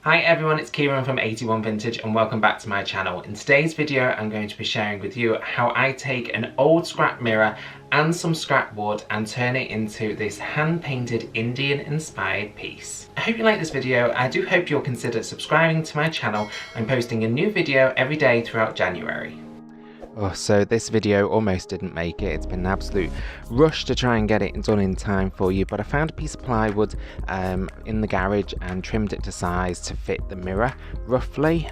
Hi everyone, it's Kieran from 81 Vintage and welcome back to my channel. In today's video I'm going to be sharing with you how I take an old scrap mirror and some scrap wood and turn it into this hand-painted Indian inspired piece. I hope you like this video. I do hope you'll consider subscribing to my channel. I'm posting a new video every day throughout January. So this video almost didn't make it. It's been an absolute rush to try and get it done in time for you, but I found a piece of plywood in the garage and trimmed it to size to fit the mirror roughly,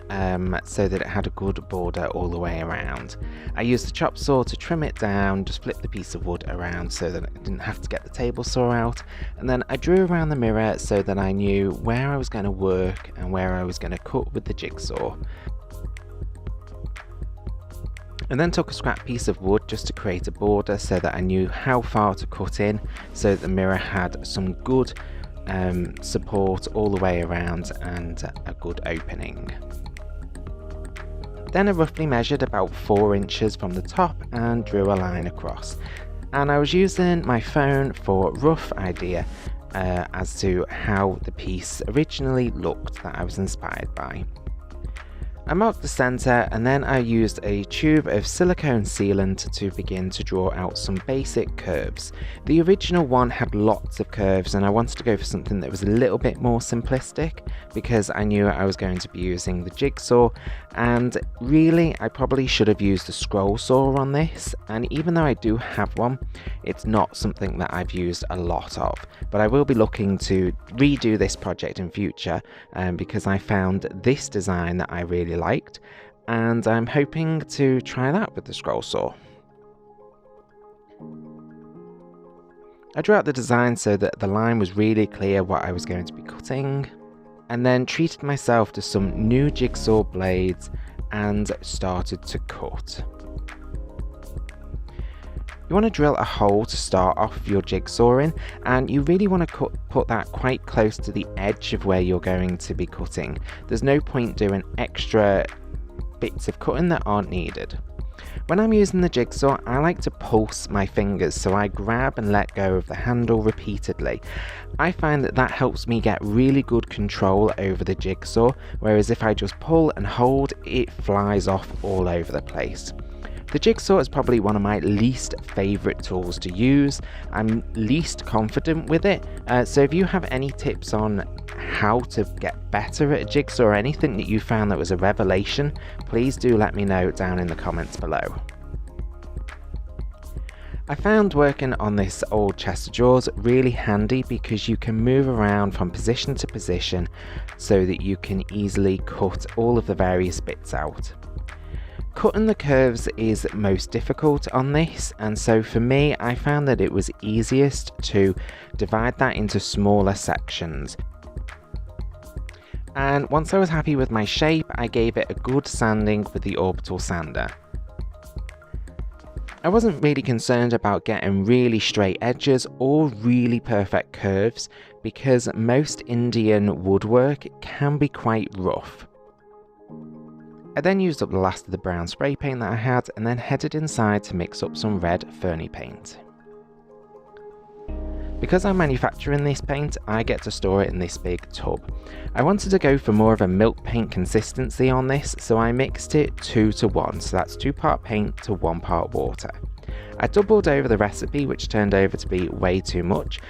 so that it had a good border all the way around. I used the chop saw to trim it down, just flip the piece of wood around so that I didn't have to get the table saw out, and then I drew around the mirror so that I knew where I was going to work and where I was going to cut with the jigsaw. And then took a scrap piece of wood just to create a border so that I knew how far to cut in so that the mirror had some good support all the way around and a good opening. Then I roughly measured about 4 inches from the top and drew a line across. And I was using my phone for a rough idea as to how the piece originally looked that I was inspired by. I marked the centre and then I used a tube of silicone sealant to begin to draw out some basic curves. The original one had lots of curves and I wanted to go for something that was a little bit more simplistic because I knew I was going to be using the jigsaw, and really I probably should have used a scroll saw on this, and even though I do have one, it's not something that I've used a lot of, but I will be looking to redo this project in future because I found this design that I really liked, and I'm hoping to try that with the scroll saw. I drew out the design so that the line was really clear what I was going to be cutting, and then treated myself to some new jigsaw blades and started to cut. You want to drill a hole to start off your jigsaw in, and you really want to put that quite close to the edge of where you're going to be cutting. There's no point doing extra bits of cutting that aren't needed. When I'm using the jigsaw, I like to pulse my fingers, so I grab and let go of the handle repeatedly. I find that that helps me get really good control over the jigsaw, whereas if I just pull and hold, it flies off all over the place. The jigsaw is probably one of my least favourite tools to use. I'm least confident with it, so if you have any tips on how to get better at a jigsaw or anything that you found that was a revelation, please do let me know down in the comments below. I found working on this old chest of drawers really handy because you can move around from position to position so that you can easily cut all of the various bits out. Cutting the curves is most difficult on this, and so for me I found that it was easiest to divide that into smaller sections. And once I was happy with my shape, I gave it a good sanding with the orbital sander. I wasn't really concerned about getting really straight edges or really perfect curves because most Indian woodwork can be quite rough. I then used up the last of the brown spray paint that I had and then headed inside to mix up some red FurniPaint. Because I'm manufacturing this paint, I get to store it in this big tub. I wanted to go for more of a milk paint consistency on this, so I mixed it 2 to 1, so that's 2 part paint to 1 part water. I doubled over the recipe, which turned over to be way too much.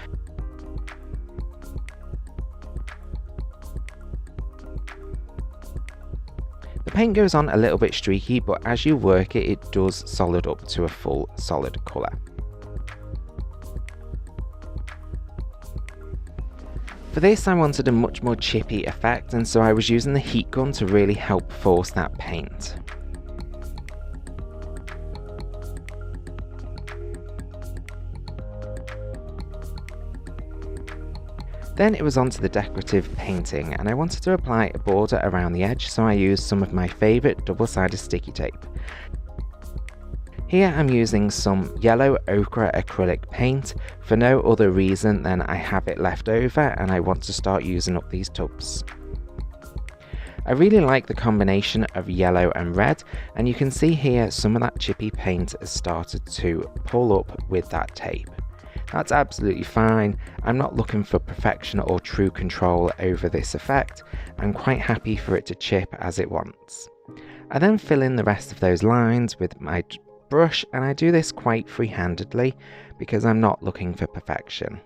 The paint goes on a little bit streaky, but as you work it, it does solid up to a full solid colour. For this I wanted a much more chippy effect, and so I was using the heat gun to really help force that paint. Then it was onto the decorative painting, and I wanted to apply a border around the edge, so I used some of my favourite double-sided sticky tape. Here I'm using some Yellow Ochre acrylic paint for no other reason than I have it left over and I want to start using up these tubs. I really like the combination of yellow and red, and you can see here some of that chippy paint has started to pull up with that tape. That's absolutely fine. I'm not looking for perfection or true control over this effect. I'm quite happy for it to chip as it wants. I then fill in the rest of those lines with my brush, and I do this quite free-handedly because I'm not looking for perfection.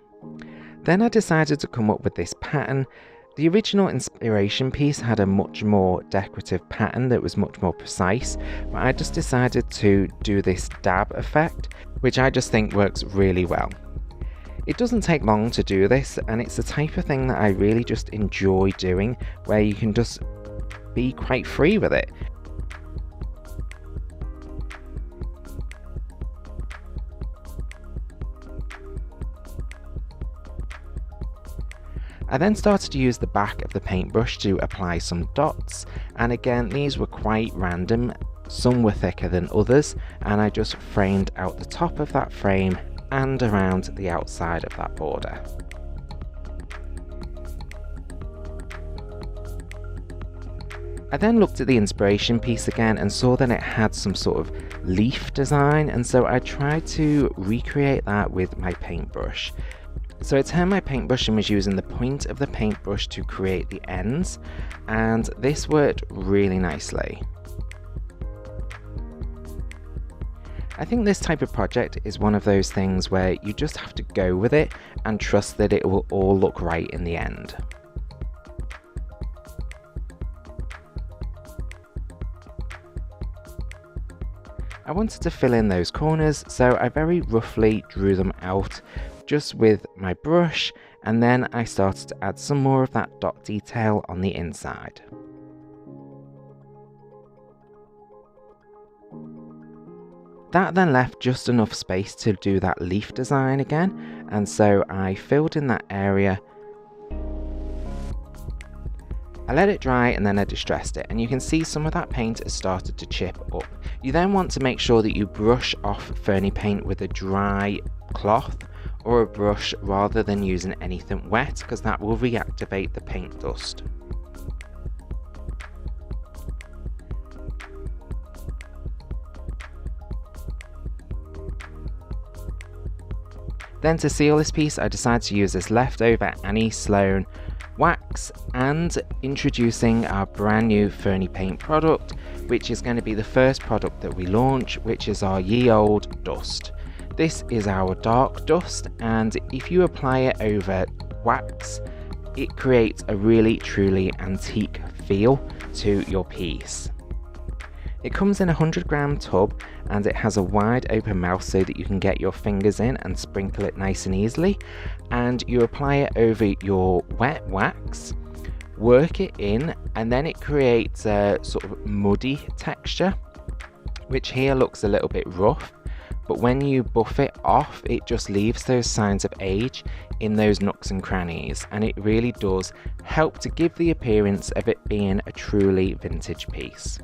Then I decided to come up with this pattern. The original inspiration piece had a much more decorative pattern that was much more precise, but I just decided to do this dab effect, which I just think works really well. It doesn't take long to do this, and it's the type of thing that I really just enjoy doing, where you can just be quite free with it. I then started to use the back of the paintbrush to apply some dots, and again these were quite random. Some were thicker than others, and I just framed out the top of that frame and around the outside of that border. I then looked at the inspiration piece again and saw that it had some sort of leaf design, and so I tried to recreate that with my paintbrush. So I turned my paintbrush and was using the point of the paintbrush to create the ends, and this worked really nicely. I think this type of project is one of those things where you just have to go with it and trust that it will all look right in the end. I wanted to fill in those corners, so I very roughly drew them out just with my brush, and then I started to add some more of that dot detail on the inside. That then left just enough space to do that leaf design again, and so I filled in that area. I let it dry and then I distressed it, and you can see some of that paint has started to chip up. You then want to make sure that you brush off FurniPaint with a dry cloth or a brush rather than using anything wet, because that will reactivate the paint dust. Then to seal this piece, I decided to use this leftover Annie Sloan wax and introducing our brand new FurniPaint product, which is going to be the first product that we launch, which is our Yellow Dust. This is our dark dust, and if you apply it over wax, it creates a really truly antique feel to your piece. It comes in a 100-gram tub, and it has a wide open mouth so that you can get your fingers in and sprinkle it nice and easily, and you apply it over your wet wax, work it in, and then it creates a sort of muddy texture, which here looks a little bit rough, but when you buff it off, it just leaves those signs of age in those nooks and crannies, and it really does help to give the appearance of it being a truly vintage piece.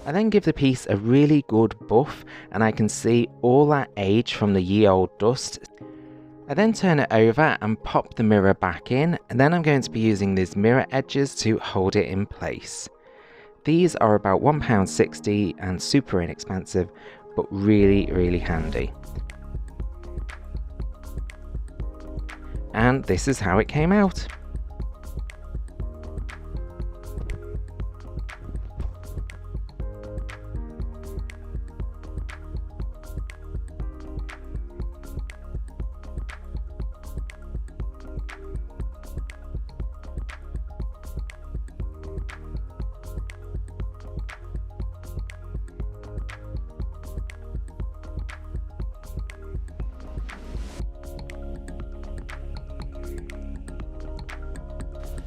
I then give the piece a really good buff, and I can see all that age from the ye old dust. I then turn it over and pop the mirror back in, and then I'm going to be using these mirror edges to hold it in place. These are about £1.60 and super inexpensive, but really handy. And this is how it came out.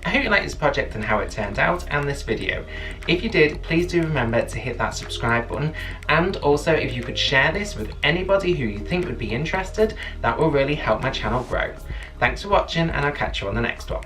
I hope you liked this project and how it turned out, and this video. If you did, please do remember to hit that subscribe button, and also if you could share this with anybody who you think would be interested, that will really help my channel grow. Thanks for watching, and I'll catch you on the next one.